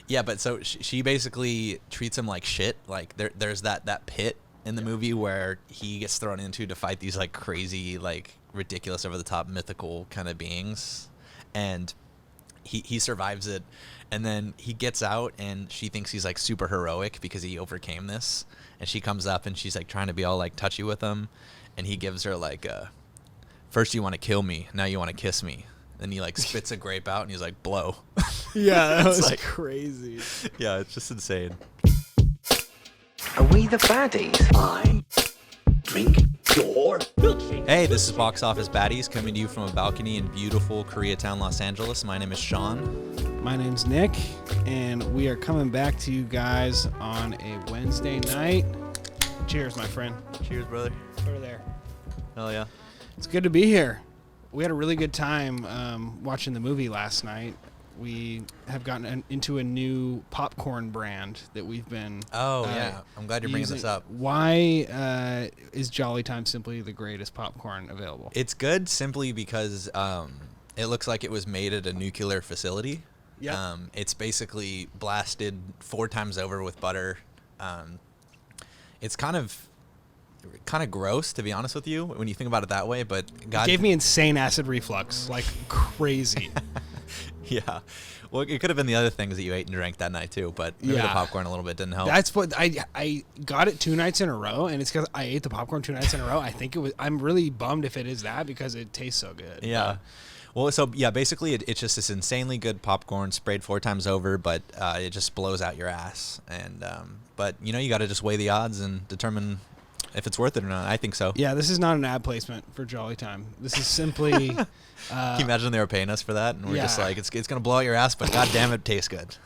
Yeah, but so she basically treats him like shit. Like there's that pit in the movie where he gets thrown into to fight these like crazy, like ridiculous, over the top, mythical kind of beings, and he survives it, and then he gets out, and she thinks he's like super heroic because he overcame this, and she comes up and she's like trying to be all like touchy with him, and he gives her like first you want to kill me, now you want to kiss me. Then he like spits a grape out and he's like, blow. Yeah, that was like crazy. Yeah, it's just insane. Are we the baddies? I drink your milkshake. Hey, this is Box Office Baddies coming to you from a balcony in beautiful Koreatown, Los Angeles. My name is Sean. My name's Nick, and we are coming back to you guys on a Wednesday night. Cheers, my friend. Cheers, brother. Over there. Hell yeah. It's good to be here. We had a really good time watching the movie last night. We have gotten into a new popcorn brand that we've been Yeah. I'm glad you're bringing this up. Why is Jolly Time simply the greatest popcorn available? It's good simply because it looks like it was made at a nuclear facility. Yeah. It's basically blasted 4 times over with butter. It's kind of gross, to be honest with you, when you think about it that way, but God It gave me insane acid reflux, like crazy. Yeah. Well, it could have been the other things that you ate and drank that night too, but maybe the popcorn a little bit didn't help. That's what I got it 2 nights in a row, and it's because I ate the popcorn 2 nights in a row. I think it was. I'm really bummed if it is that because it tastes so good. Yeah. Well, so yeah, basically it's just this insanely good popcorn sprayed 4 times over, but it just blows out your ass. And but you know, you got to just weigh the odds and determine if it's worth it or not. I think so. Yeah, this is not an ad placement for Jolly Time. This is simply. Can you imagine they were paying us for that, and we're just like, it's gonna blow out your ass, but god damn it, tastes good.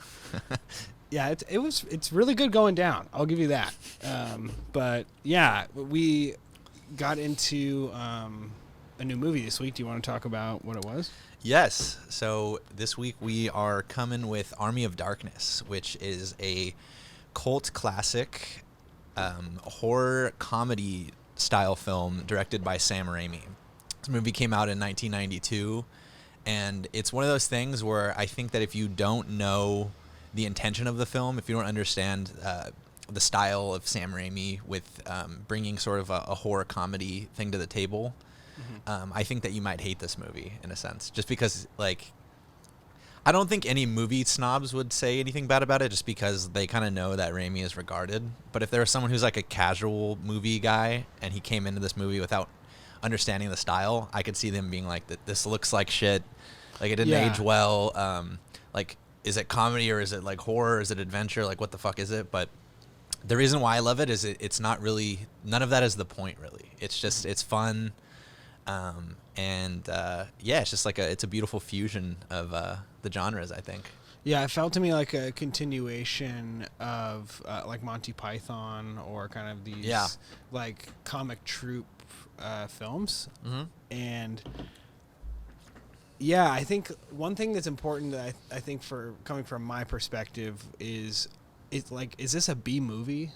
Yeah, it's really good going down. I'll give you that. But yeah, we got into a new movie this week. Do you want to talk about what it was? Yes. So this week we are coming with Army of Darkness, which is a cult classic horror comedy style film directed by Sam Raimi. This movie came out in 1992, and it's one of those things where I think that if you don't know the intention of the film, if you don't understand the style of Sam Raimi with bringing sort of a horror comedy thing to the table, I think that you might hate this movie in a sense, just because, like, I don't think any movie snobs would say anything bad about it just because they kind of know that Raimi is regarded. But if there was someone who's like a casual movie guy and he came into this movie without understanding the style, I could see them being like, this looks like shit, like it didn't age well, like, is it comedy or is it like horror, is it adventure, like what the fuck is it? But the reason why I love it is it's not really, none of that is the point really. It's just, it's fun, it's just like it's a beautiful fusion of the genres, I think. Yeah, it felt to me like a continuation of like Monty Python or kind of these like comic troupe films. And yeah, I think one thing that's important that I think for coming from my perspective is this a B movie?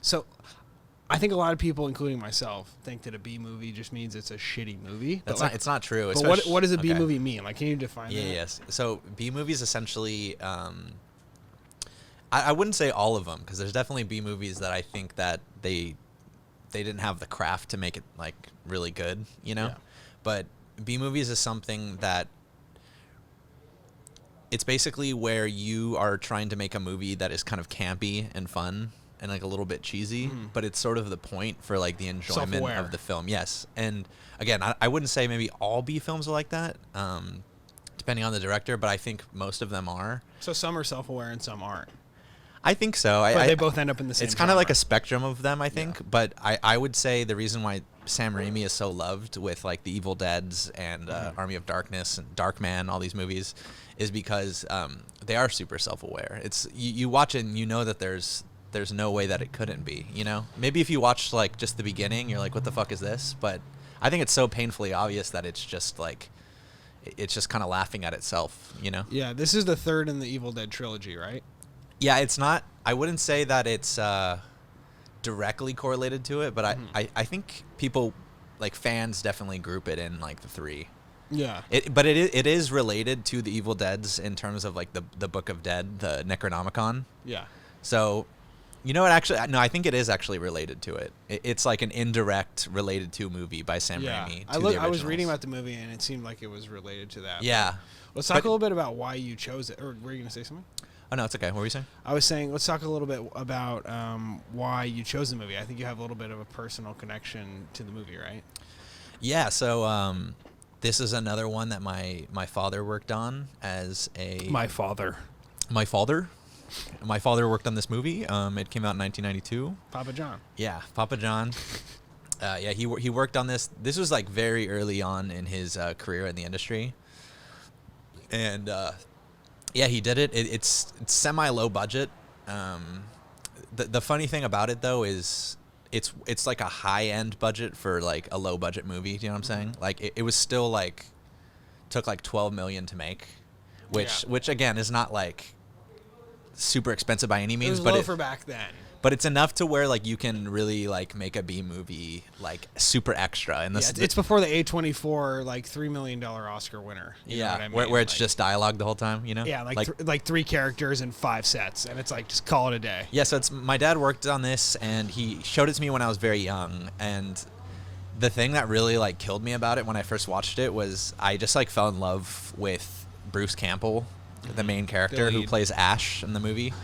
So I think a lot of people, including myself, think that a B movie just means it's a shitty movie. It's not true. But what does a B movie mean? Like, can you define that? Yes. So B movies essentially, I wouldn't say all of them, because there's definitely B movies that I think that they didn't have the craft to make it like really good, you know? Yeah. But B movies is something that it's basically where you are trying to make a movie that is kind of campy and fun and like a little bit cheesy, but it's sort of the point for like the enjoyment Self-aware of the film. Yes. And again, I wouldn't say maybe all B films are like that, depending on the director, but I think most of them are. So some are self-aware and some aren't. I think so. But they both end up in the same It's kind of genre. like a spectrum of them, I think. Yeah. But I would say the reason why Sam Raimi is so loved with like the Evil Deads and Army of Darkness and Darkman, all these movies, is because they are super self-aware. It's you watch it and you know that there's no way that it couldn't be, you know? Maybe if you watch like just the beginning, you're like, what the fuck is this? But I think it's so painfully obvious that it's just like, it's just kind of laughing at itself, you know? Yeah, this is the third in the Evil Dead trilogy, right? Yeah, it's not, I wouldn't say that it's directly correlated to it, but I think people, like fans, definitely group it in like the 3. Yeah. But it is related to the Evil Deads in terms of like the Book of Dead, the Necronomicon. Yeah. So, you know what? Actually, no, I think it is actually related to it. It's like an indirect related to movie by Sam Raimi. I was reading about the movie and it seemed like it was related to that. Yeah. Let's talk a little bit about why you chose it. Or were you going to say something? Oh, no, it's okay. What were you saying? I was saying, let's talk a little bit about why you chose the movie. I think you have a little bit of a personal connection to the movie, right? Yeah, so this is another one that my father worked on as a... My father. My father? My father worked on this movie. It came out in 1992. Papa John. Yeah, Papa John. Yeah, he worked on this. This was like very early on in his career in the industry. And yeah, he did it. It's semi-low budget. The funny thing about it, though, is it's like a high-end budget for like a low-budget movie. Do you know what I'm saying? Like it was still like took like $12 million to make, which again is not like super expensive by any means. It was low for back then. But it's enough to where like you can really like make a B movie like super extra. And this it's before the A24 like $3 million Oscar winner. You know what I mean? where it's just dialogue the whole time, you know? Yeah, like 3 characters and 5 sets, and it's like just call it a day. Yeah, so it's my dad worked on this, and he showed it to me when I was very young, and the thing that really like killed me about it when I first watched it was I just like fell in love with Bruce Campbell, the main character who plays Ash in the movie.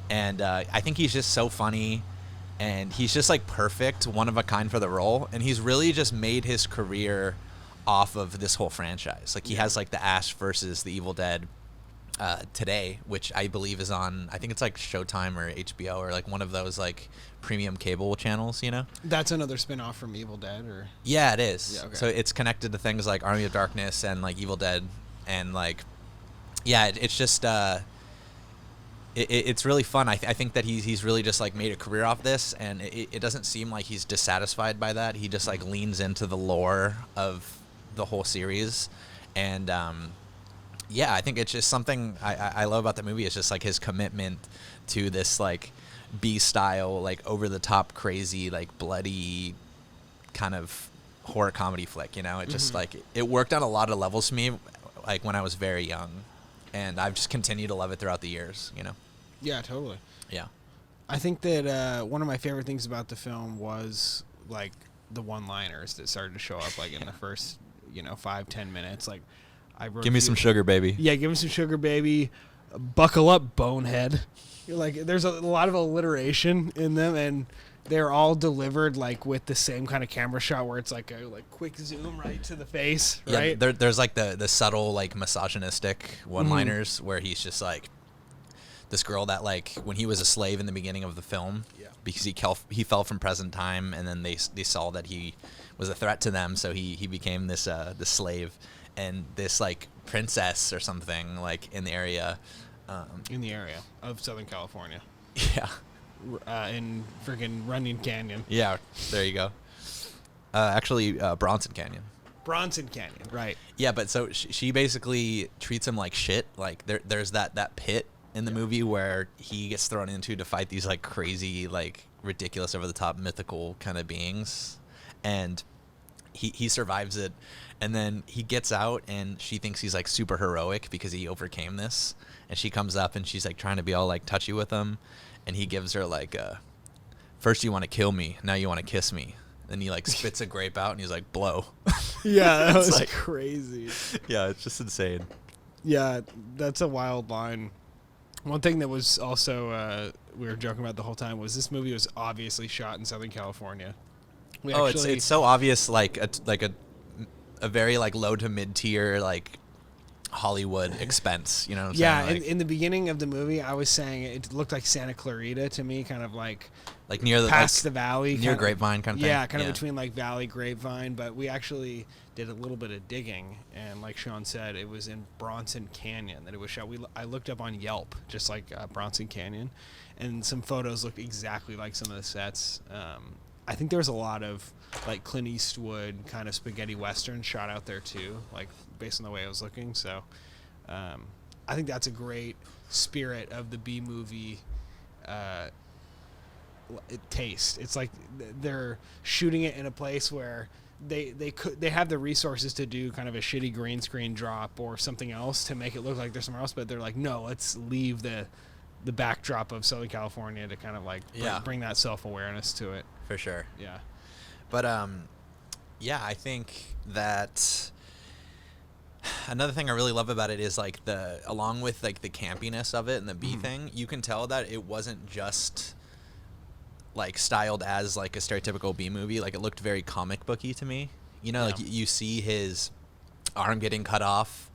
And I think he's just so funny, and he's just like perfect, one of a kind for the role. And he's really just made his career off of this whole franchise. Like he has like the Ash versus the Evil Dead today, which I believe is on, I think it's like Showtime or HBO or like one of those like premium cable channels, you know? That's another spin-off from Evil Dead, or? Yeah, it is. Yeah, okay. So it's connected to things like Army of Darkness and like Evil Dead, and like, yeah, it's just it's really fun. I think that he's really just like made a career off this, and it doesn't seem like he's dissatisfied by that. He just like leans into the lore of the whole series, and yeah, I think it's just something I love about the movie. It's just like his commitment to this like B style, like over the top, crazy, like bloody kind of horror comedy flick. You know, it just like it worked on a lot of levels for me, like when I was very young. And I've just continued to love it throughout the years, you know? Yeah, totally. Yeah. I think that one of my favorite things about the film was, like, the one-liners that started to show up, like, in the first, 5-10 minutes. Like, give me some sugar, baby. Yeah, give me some sugar, baby. Buckle up, bonehead. Like, there's a lot of alliteration in them, and they're all delivered like with the same kind of camera shot where it's like a quick zoom right to the face, right? Yeah, there's like the subtle like misogynistic one-liners where he's just like this girl that like when he was a slave in the beginning of the film, because he fell from present time, and then they saw that he was a threat to them, so he became this slave, and this like princess or something like in the area of Southern California. Yeah. In freaking Runyon Canyon. Yeah, there you go. Actually, Bronson Canyon. Bronson Canyon, right. Yeah, but so she basically treats him like shit. Like there's that pit in the movie where he gets thrown into to fight these like crazy, like ridiculous, over the top, mythical kind of beings, and he survives it, and then he gets out, and she thinks he's like super heroic because he overcame this, and she comes up and she's like trying to be all like touchy with him. And he gives her like, first you want to kill me, now you want to kiss me. Then he like spits a grape out and he's like, blow. Yeah, that was like crazy. Yeah, it's just insane. Yeah, that's a wild line. One thing that was also we were joking about the whole time was this movie was obviously shot in Southern California. It's so obvious, like a very like low to mid tier like Hollywood expense, you know what I'm saying? Yeah, in the beginning of the movie, I was saying it looked like Santa Clarita to me, kind of like near the past the valley, near Grapevine kind of thing. Yeah, kind of between like Valley, Grapevine. But we actually did a little bit of digging, and like Sean said, it was in Bronson Canyon that it was shot. I looked up on Yelp, just like Bronson Canyon, and some photos looked exactly like some of the sets. I think there was a lot of like Clint Eastwood kind of spaghetti western shot out there too, like based on the way I was looking. So I think that's a great spirit of the B movie taste. It's like they're shooting it in a place where they have the resources to do kind of a shitty green screen drop or something else to make it look like they're somewhere else, but they're like, no, let's leave the backdrop of Southern California to kind of like bring that self-awareness to it. For sure. Yeah. But yeah, I think that another thing I really love about it is like along with like the campiness of it and the B thing, you can tell that it wasn't just like styled as like a stereotypical B movie. Like it looked very comic booky to me. You know, like you see his arm getting cut off,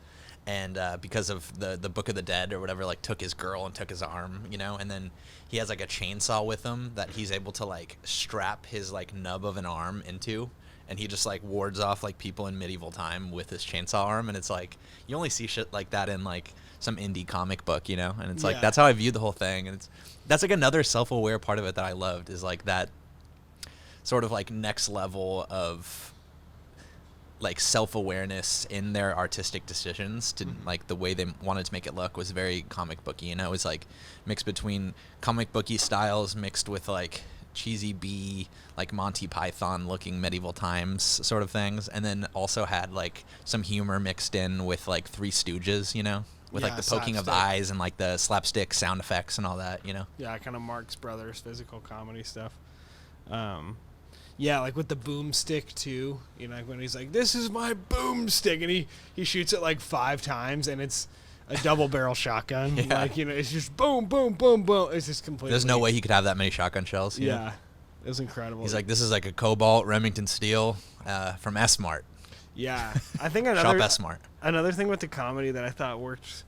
and because of the Book of the Dead or whatever, like took his girl and took his arm, you know, and then he has like a chainsaw with him that he's able to like strap his like nub of an arm into, and he just like wards off like people in medieval time with his chainsaw arm. And it's like you only see shit like that in like some indie comic book, you know, and it's like that's how I viewed the whole thing. And that's like another self-aware part of it that I loved, is like that sort of like next level of like self-awareness in their artistic decisions to like the way they wanted to make it look was very comic booky, you know. It was like mixed between comic booky styles mixed with like cheesy B, like Monty Python looking medieval times sort of things, and then also had like some humor mixed in with like Three Stooges, you know, with like the poking of the eyes and like the slapstick sound effects and all that, you know. Yeah, kind of Marx Brothers physical comedy stuff. Yeah, like with the boomstick too, you know, like when he's like, "This is my boomstick," and he shoots it like 5 times, and it's a double barrel shotgun. Like, you know, it's just boom, boom, boom, boom. It's just completely. There's no way he could have that many shotgun shells. Yeah, it was incredible. He's like, "This is like a Cobalt Remington steel from S-Mart." Yeah, I think Shop S-Mart. Another thing with the comedy that I thought worked,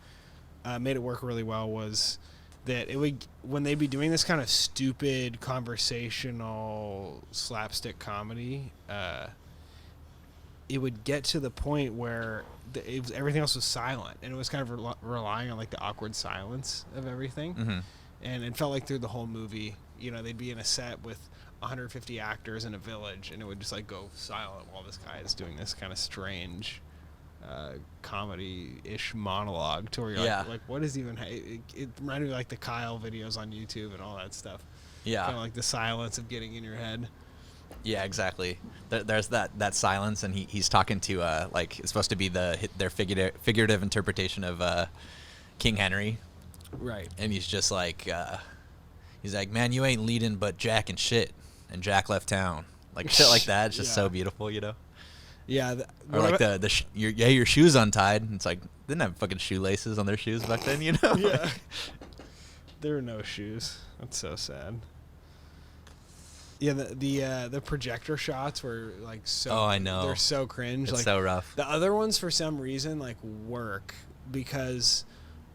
made it work really well was that it would, when they'd be doing this kind of stupid conversational slapstick comedy, it would get to the point where everything else was silent, and it was kind of relying on like the awkward silence of everything. And it felt like through the whole movie, you know, they'd be in a set with 150 actors in a village, and it would just like go silent while this guy is doing this kind of strange comedy-ish monologue to where you're like, what is even it reminded me of like the Kyle videos on YouTube and all that stuff. Kind of like the silence of getting in your head. Yeah, exactly. There's that silence, and he's talking to like it's supposed to be their figurative interpretation of King Henry, right? And he's just like he's like, "Man, you ain't leading but Jack and shit, and Jack left town," like shit like that. It's just so beautiful, you know. Yeah, or like your shoes untied. It's like, they didn't have fucking shoelaces on their shoes back then, you know. Yeah, there were no shoes. That's so sad. Yeah, the projector shots were like so. Oh, I know. They're so cringe. It's like, so rough. The other ones, for some reason, like work because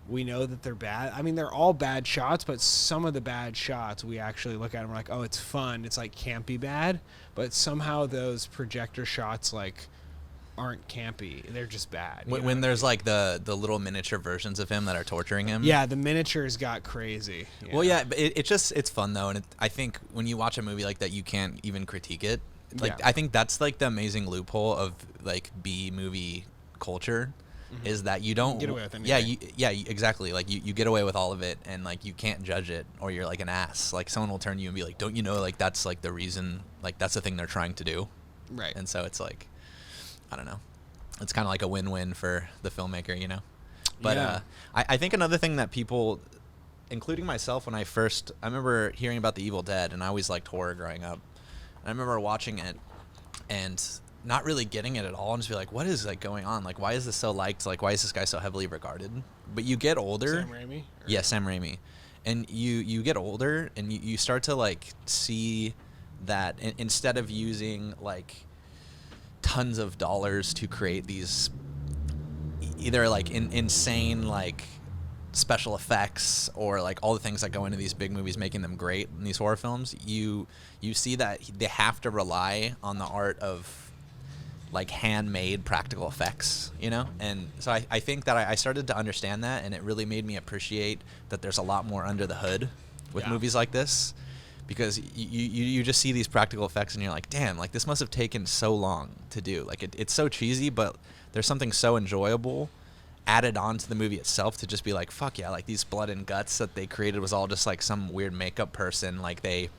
we know that they're bad. I mean, they're all bad shots, but some of the bad shots we actually look at them like, oh, it's fun. It's like campy bad, but somehow those projector shots like aren't campy. They're just bad. When there's like the little miniature versions of him that are torturing him. Yeah, the miniatures got crazy. Well, yeah, but it's fun though, and I think when you watch a movie like that, you can't even critique it. Like I think that's like the amazing loophole of like B movie culture. Is that you don't get away with anything. Exactly. Like you get away with all of it, and like you can't judge it, or you're like an ass. Like someone will turn to you and be like, "Don't you know? Like that's like the reason. Like that's the thing they're trying to do." Right. And so it's like, I don't know. It's kind of like a win-win for the filmmaker, you know. But I think another thing that people, including myself, when I remember hearing about The Evil Dead, and I always liked horror growing up. And I remember watching it, and not really getting it at all, and just be like, what is like going on? Like, why is this so liked? Like, why is this guy so heavily regarded? But you get older. Sam Raimi? Yeah, Sam Raimi. And you get older, and you start to like see that instead of using like tons of dollars to create these either like insane like special effects or like all the things that go into these big movies making them great in these horror films, you see that they have to rely on the art of like handmade practical effects, you know? And so I think that I started to understand that, and it really made me appreciate that there's a lot more under the hood with movies like this, because you just see these practical effects and you're like, damn, like this must have taken so long to do. Like it's so cheesy, but there's something so enjoyable added on to the movie itself to just be like, fuck yeah, like these blood and guts that they created was all just like some weird makeup person, like they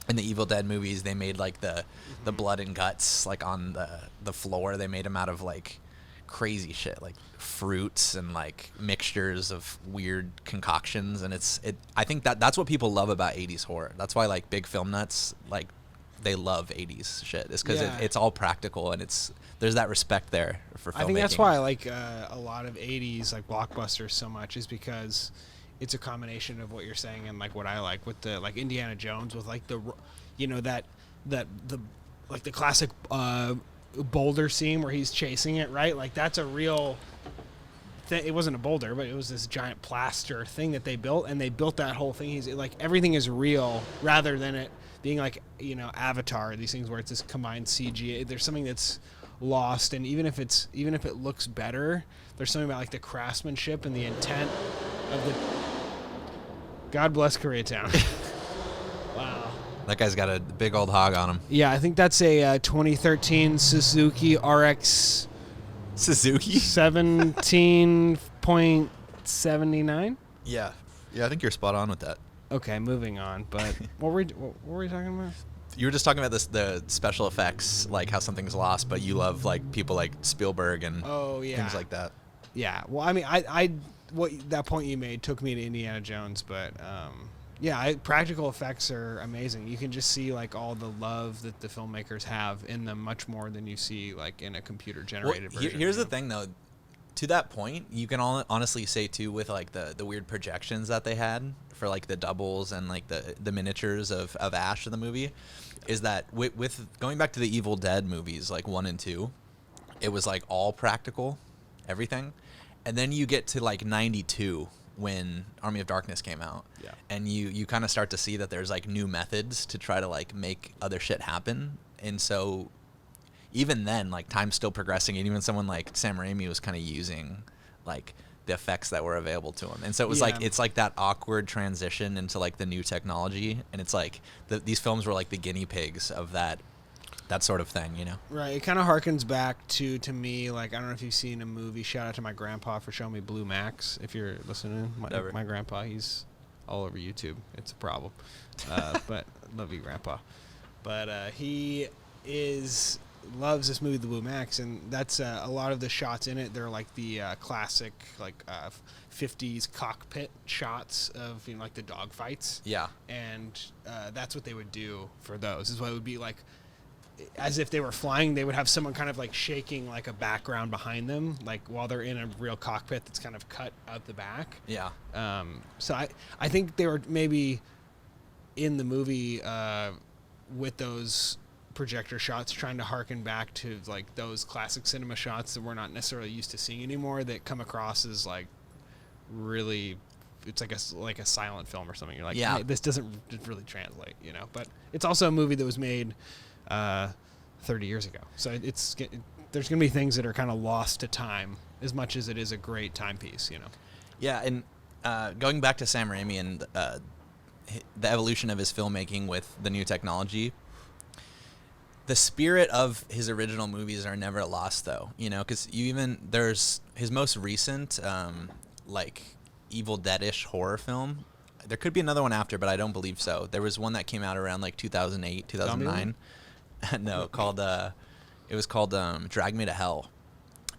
in the Evil Dead movies, they made like the blood and guts like on the floor. They made them out of like crazy shit, like fruits and like mixtures of weird concoctions. And I think that's what people love about 80s horror. That's why like big film nuts, like they love 80s shit. It's because it's all practical, and there's that respect there for filmmaking. I think that's why I like a lot of 80s like blockbusters so much, is because it's a combination of what you're saying and like what I like with the like Indiana Jones, with like the, you know, that the like the classic boulder scene where he's chasing it, right? Like that's a real thing. It wasn't a boulder, but it was this giant plaster thing that they built, and they built that whole thing. He's like, everything is real rather than it being like, you know, Avatar, these things where it's this combined CG. There's something that's lost, and even if it looks better, there's something about like the craftsmanship and the intent of the. God bless Koreatown. Wow. That guy's got a big old hog on him. Yeah, I think that's a 2013 Suzuki RX. Suzuki? 17.79? Yeah, I think you're spot on with that. Okay, moving on. But what were we talking about? You were just talking about the special effects, like how something's lost, but you love like people like Spielberg and things like that. Yeah. Well, I mean, I what that point you made took me to Indiana Jones, but practical effects are amazing. You can just see like all the love that the filmmakers have in them, much more than you see like in a computer generated version. Here's the thing though. To that point, you can honestly say too, with like the weird projections that they had for like the doubles and like the miniatures of Ash in the movie, is that with going back to the Evil Dead movies like 1 and 2, it was like all practical, everything, and then you get to like 92 when Army of Darkness came out, and you kind of start to see that there's like new methods to try to like make other shit happen, and so. Even then, like, time's still progressing, and even someone like Sam Raimi was kind of using, like, the effects that were available to him. And so it was like, it's like that awkward transition into, like, the new technology, and it's like, these films were like the guinea pigs of that sort of thing, you know? Right. It kind of harkens back to me, like, I don't know if you've seen a movie, shout out to my grandpa for showing me Blue Max, if you're listening. My grandpa, he's all over YouTube. It's a problem. But love you, grandpa. But he loves this movie, The Blue Max, and that's a lot of the shots in it. They're like the classic, like 50s cockpit shots of, you know, like the dog fights. Yeah. And that's what they would do for those. Is what it would be like, as if they were flying. They would have someone kind of like shaking like a background behind them, like while they're in a real cockpit that's kind of cut out the back. Yeah. So I think they were maybe in the movie with those projector shots trying to harken back to like those classic cinema shots that we're not necessarily used to seeing anymore, that come across as like really, it's like a silent film or something. You're like, hey, this doesn't really translate, you know. But it's also a movie that was made 30 years ago, so there's gonna be things that are kind of lost to time as much as it is a great timepiece, you know. Yeah. And going back to Sam Raimi and the evolution of his filmmaking with the new technology, the spirit of his original movies are never lost, though, you know, because there's his most recent, like, Evil Dead-ish horror film. There could be another one after, but I don't believe so. There was one that came out around, like, 2008, 2009. No, it was called Drag Me to Hell.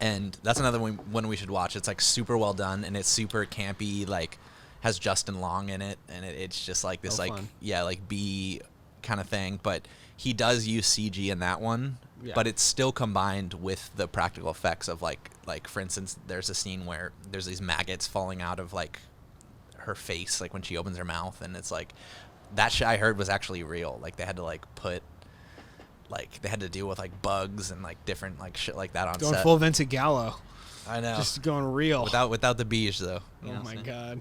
And that's another one we should watch. It's, like, super well done, and it's super campy, like, has Justin Long in it, and it's just, like, this, like, fun. Like, B kind of thing, but he does use CG in that one, but it's still combined with the practical effects of like for instance, there's a scene where there's these maggots falling out of like her face, like when she opens her mouth, and it's like that shit I heard was actually real. Like they had to they had to deal with like bugs and like different like shit like that on going set. Full Vincent Gallo. I know. Just going real. Without the beige though. Oh my God.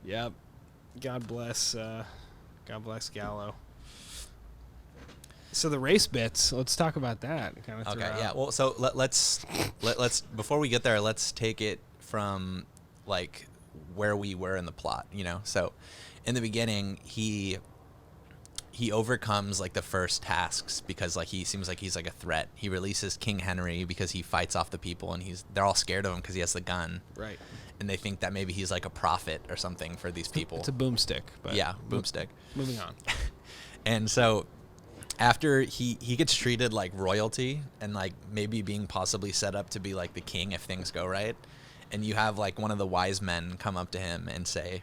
Yep. God bless Gallo. So the race bits, let's talk about that. Kind of okay, yeah. Well, so let's before we get there, let's take it from like where we were in the plot, you know. So in the beginning, he overcomes like the first tasks because like he seems like he's like a threat. He releases King Henry because he fights off the people, and they're all scared of him because he has the gun. Right. And they think that maybe he's like a prophet or something for these people. It's a boomstick. But yeah, boomstick. Moving on. And so after he gets treated like royalty and like maybe being possibly set up to be like the king if things go right, and you have like one of the wise men come up to him and say,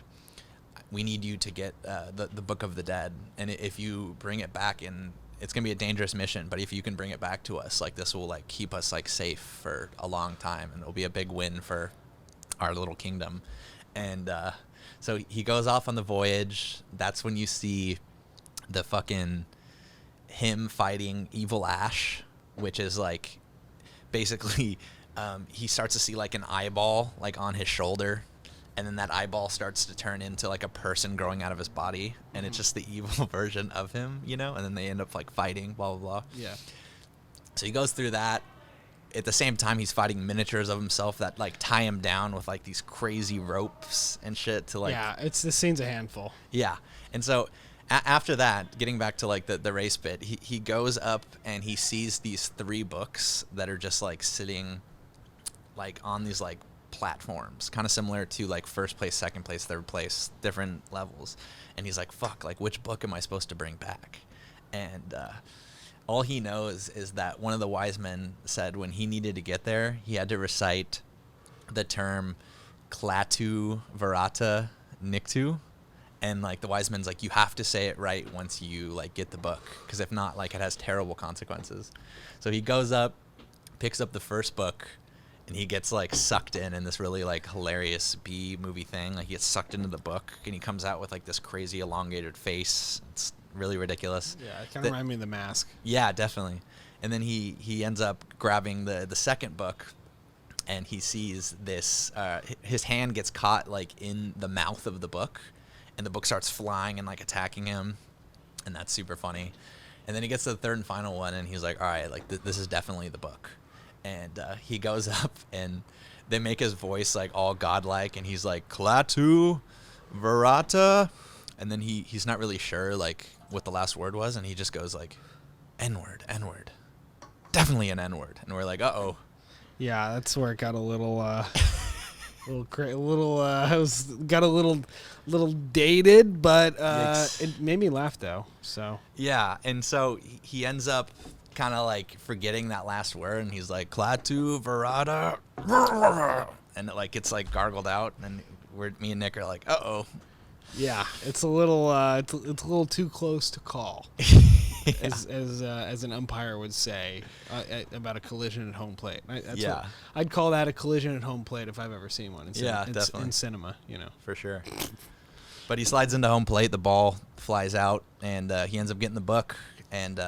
we need you to get the Book of the Dead, and if you bring it back, and it's gonna be a dangerous mission, but if you can bring it back to us, like this will like keep us like safe for a long time, and it'll be a big win for our little kingdom. And so he goes off on the voyage. That's when you see the fucking him fighting evil Ash, which is like basically he starts to see like an eyeball like on his shoulder, and then that eyeball starts to turn into like a person growing out of his body, and it's just the evil version of him, you know, and then they end up like fighting, blah blah blah. Yeah. So he goes through that. At the same time, he's fighting miniatures of himself that like tie him down with like these crazy ropes and shit to like. Yeah, the scene's a handful. Yeah, and so after that, getting back to like the race bit, he goes up and he sees these 3 books that are just like sitting like on these like platforms, kind of similar to like first place, second place, third place, different levels. And he's like, fuck, like which book am I supposed to bring back? And all he knows is that one of the wise men said when he needed to get there, he had to recite the term Klaatu Verata Niktu. And like the wise man's like, you have to say it right once you like get the book, because if not, like it has terrible consequences. So he goes up, picks up the first book, and he gets like sucked in this really like hilarious B movie thing. Like he gets sucked into the book, and he comes out with like this crazy elongated face. It's really ridiculous. Yeah, it kind of reminds me of The Mask. Yeah, definitely. And then he ends up grabbing the second book, and he sees this. His hand gets caught like in the mouth of the book, and the book starts flying and like attacking him, and that's super funny. And then he gets to the third and final one, and he's like, all right, like this is definitely the book. And he goes up, and they make his voice like all godlike, and he's like, Klaatu Verata, and then he's not really sure like what the last word was, and he just goes like, N-word, N-word, definitely an N-word. And we're like, uh-oh. Yeah, that's where it got a little got a little dated, but it made me laugh though. So yeah, and so he ends up kind of like forgetting that last word, and he's like, Klaatu Verata, and it like gets like gargled out, and me and Nick are like, uh-oh. yeah, it's a little it's a little too close to call. As an umpire would say about a collision at home plate. I'd call that a collision at home plate if I've ever seen one. Definitely in cinema, you know, for sure. But he slides into home plate, the ball flies out, and he ends up getting the book and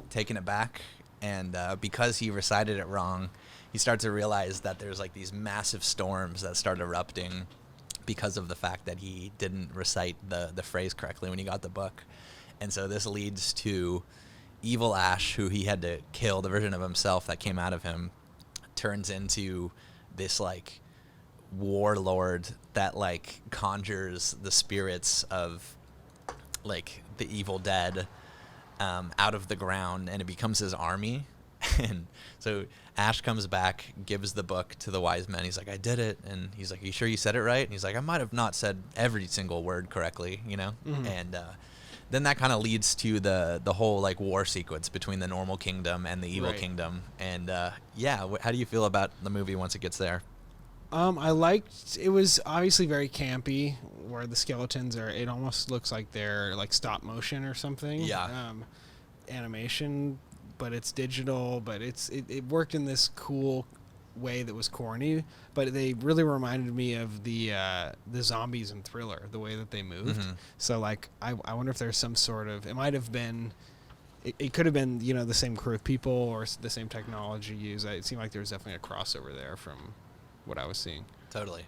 taking it back. And because he recited it wrong, he starts to realize that there's like these massive storms that start erupting because of the fact that he didn't recite the phrase correctly when he got the book. And so this leads to evil Ash, who he had to kill, the version of himself that came out of him, turns into this like warlord that like conjures the spirits of like the evil dead out of the ground, and it becomes his army. And so Ash comes back, gives the book to the wise men. He's like, I did it. And he's like, are you sure you said it right? And he's like, I might have not said every single word correctly, you know? Mm-hmm. And then that kind of leads to the whole like war sequence between the normal kingdom and the evil kingdom. And how do you feel about the movie once it gets there? I liked, it was obviously very campy, where the skeletons it almost looks like they're like stop motion or something. Yeah. Animation, but it's digital, but it worked in this cool way that was corny, but they really reminded me of the zombies in Thriller, the way that they moved. Mm-hmm. So like I wonder if there's some sort of, it might have been, it could have been, you know, the same crew of people or the same technology used. It seemed like there was definitely a crossover there from what I was seeing. Totally.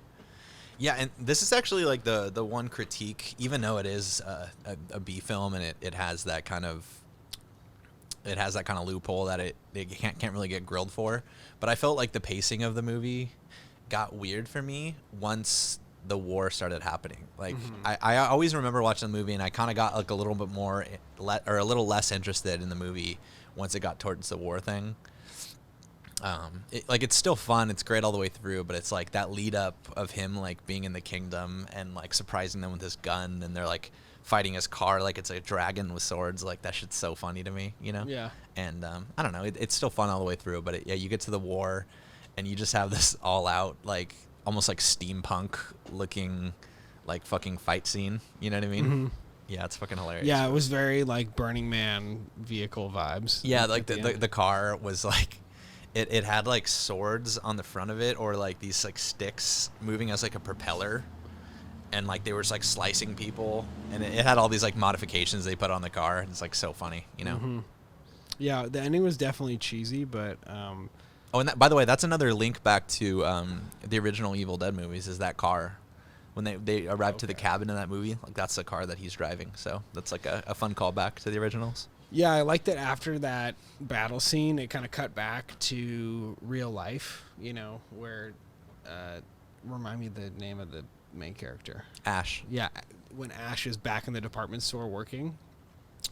Yeah, and this is actually like the one critique, even though it is a B film and it has that kind of loophole that it can't really get grilled for. But I felt like the pacing of the movie got weird for me once the war started happening. Like I always remember watching the movie, and I kind of got like a little bit more or a little less interested in the movie once it got towards the war thing. It's still fun. It's great all the way through, but it's like that lead up of him like being in the kingdom and like surprising them with his gun, and they're like fighting his car like it's a dragon with swords. Like that shit's so funny to me, you know? Yeah. And I don't know, it's still fun all the way through, but you get to the war, and you just have this all out like almost like steampunk looking like fucking fight scene. You know what I mean? Mm-hmm. Yeah, it's fucking hilarious. Yeah, it was very like Burning Man vehicle vibes. Yeah, like the car was like. It had like swords on the front of it, or like these like sticks moving as like a propeller, and like they were just like slicing people, and it had all these like modifications they put on the car. It's like so funny, you know. Mm-hmm. Yeah, the ending was definitely cheesy, but Oh, and by the way, that's another link back to the original Evil Dead movies. Is that car when they arrived to the cabin in that movie? Like that's the car that he's driving. So that's like a fun callback to the originals. yeah, I liked that after that battle scene, it kind of cut back to real life, you know, where, remind me the name of the main character. Ash. Yeah, when Ash is back in the department store working,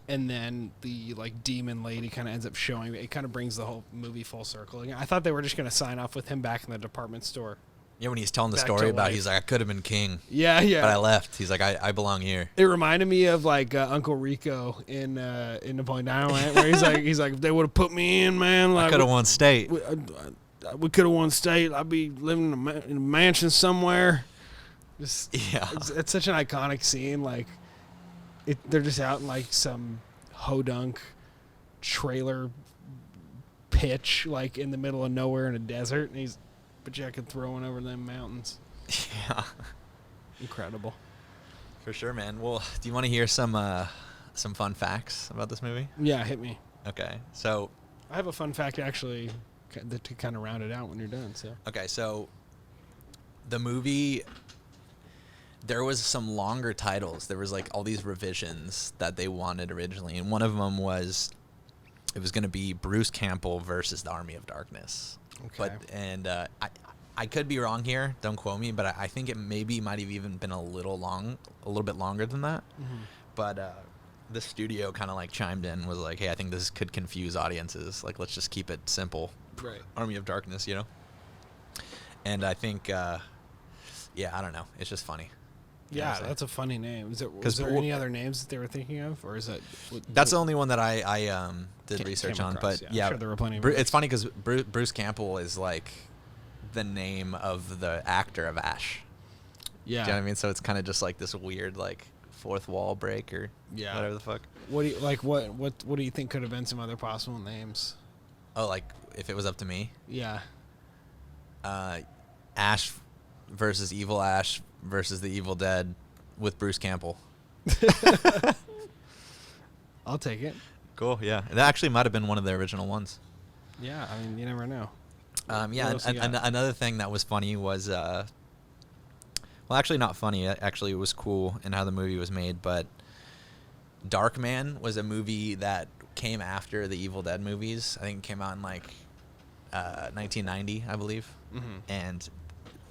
and then the, like, demon lady kind of ends up showing, it kind of brings the whole movie full circle. I thought they were just going to sign off with him back in the department store. Yeah, when he's telling the Back story to about, life. he's like, I could have been king, Yeah, yeah. but I left. He's like, I belong here. It reminded me of like Uncle Rico in Napoleon Dynamite, where he's like, if they would have put me in, man, like I could have won state. we could have won state. I'd be living in a mansion somewhere. Just Yeah. it's such an iconic scene. Like, they're just out in like some hodunk trailer pitch, like in the middle of nowhere in a desert, and but I could throw one over them mountains. Yeah. Incredible. For sure, man. Well, do you want to hear some fun facts about this movie? Yeah, hit me. Okay. So, I have a fun fact actually to kind of round it out when you're done. So the movie, there was some longer titles. There was like all these revisions that they wanted originally, and one of them was it was going to be Bruce Campbell versus the Army of Darkness. Okay. I could be wrong here. Don't quote me, but I think it might have even been a little bit longer than that. Mm-hmm. But the studio kind of like chimed in, was like, hey, I think this could confuse audiences. Like, let's just keep it simple. Right. Army of Darkness, you know? And I think, yeah, I don't know. It's just funny. You know what Yeah, I'm saying? that's a funny name. Was Because there any other names that they were thinking of, or is that? That's the only one that I did Came research on. across, But yeah. yeah, I'm sure there were plenty of it's others. funny because Bruce Campbell is like the name of the actor of Ash. Yeah. Do you know what I mean? So it's kind of just like this weird like fourth wall break or whatever the fuck. What do you like? What do you think could have been some other possible names? Oh, like if it was up to me, Yeah. Ash versus Evil Ash versus the Evil Dead with Bruce Campbell. I'll take it. Cool, yeah. That actually might have been one of the original ones. Yeah, I mean, you never know. Yeah, else you got? another thing that was funny was, well, actually not funny. Actually, it was cool in how the movie was made, but Darkman was a movie that came after the Evil Dead movies. I think it came out in like 1990, I believe. Mm-hmm. And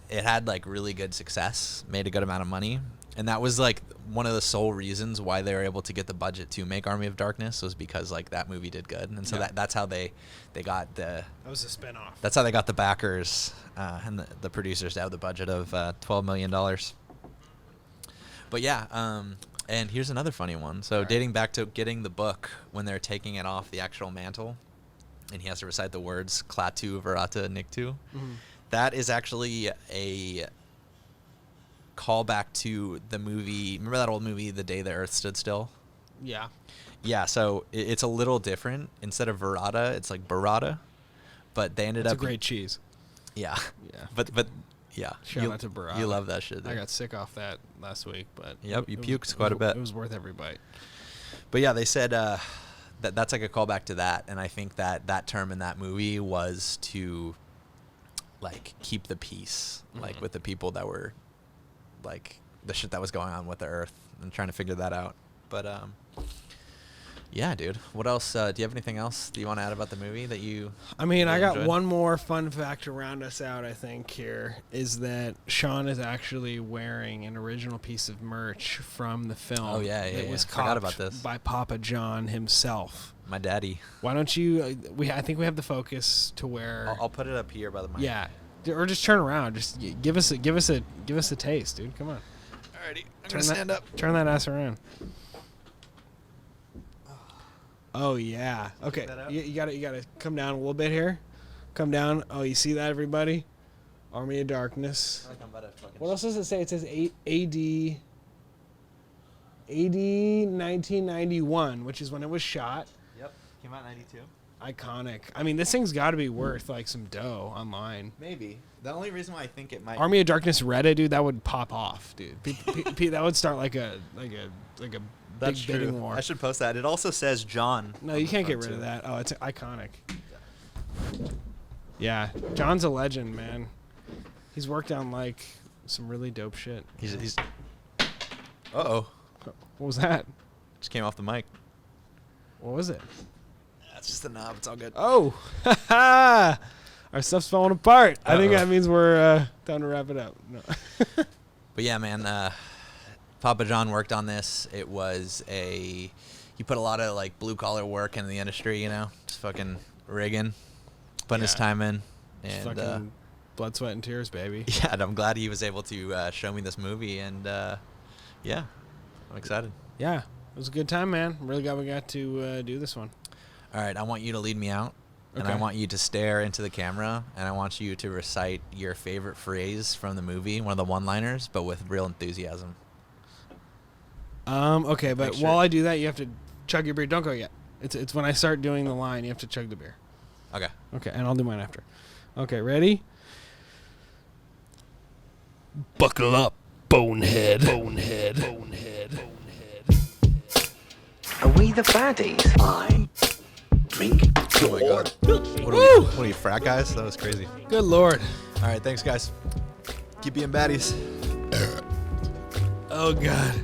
it had like really good success, made a good amount of money. And that was like one of the sole reasons why they were able to get the budget to make Army of Darkness, was because like that movie did good. And so Yeah. that's how they got the, That was a spinoff. that's how they got the backers and the producers to have the budget of $12 million. But yeah, and here's another funny one. So right. dating back to getting the book, when they're taking it off the actual mantle, and he has to recite the words Klaatu, Verata, Niktu. Mm-hmm. That is actually a callback to the movie. Remember that old movie, The Day the Earth Stood Still? Yeah. Yeah, so it's a little different. Instead of Verata, it's like Barata. But they ended That's up... a great cheese. Yeah. Yeah. But yeah. Shout out to Barata. You love that shit. I dude. got sick off that last week, but Yep, you it puked was, quite a bit. It was worth every bite. But yeah, they said that's like a callback to that, and I think that term in that movie was to like keep the peace, like with the people that were like the shit that was going on with the Earth, and trying to figure that out. But yeah, dude. What else? Do you have anything else that you want to add about the movie that you? I mean, I really got enjoyed? one more fun fact to round us out, I think, here, is that Sean is actually wearing an original piece of merch from the film. Oh, yeah, It was Forgot copped about this. by Papa John himself. my daddy. Why don't you? I think we have the focus to where. I'll put it up here by the mic. Yeah, or just turn around. Just give us a taste, dude. Come on. Alrighty, I'm gonna stand up. Turn that ass around. Oh yeah. Okay. You gotta come down a little bit here. Come down. Oh, you see that, everybody? Army of Darkness. What else does it say? It says AD 1991, which is when it was shot. Yep, came out in 92. Iconic. I mean, this thing's got to be worth like some dough online. Maybe. The only reason why I think it might. Army of Darkness Reddit, dude, that would pop off, dude. That would start like a That's big bidding true. war. I should post that. It also says John. No, you can't get rid of that. Oh, it's iconic. Yeah, John's a legend, man. He's worked on like some really dope shit. He's. Uh-oh. What was that? Just came off the mic. What was it? That's just the knob. It's all good. Oh, our stuff's falling apart. I think that means we're time to wrap it up. No. But yeah, man, Papa John worked on this. It was he put a lot of like blue collar work in the industry, you know, just fucking rigging, putting his time in, and fucking blood, sweat, and tears, baby. Yeah, and I'm glad he was able to show me this movie, and yeah, I'm excited. Yeah, it was a good time, man. I'm really glad we got to do this one. All right, I want you to lead me out. And I want you to stare into the camera, and I want you to recite your favorite phrase from the movie, one of the one-liners, but with real enthusiasm. Okay, but while I do that, you have to chug your beer. Don't go yet. It's when I start doing the line, you have to chug the beer. Okay. Okay, and I'll do mine after. Okay, ready? Buckle up, bonehead. Bonehead. Bonehead. Bonehead. Are we the baddies? I drink Oh my God. What are you, frat guys? That was crazy. Good Lord. All right, thanks, guys. Keep being baddies. Oh, God.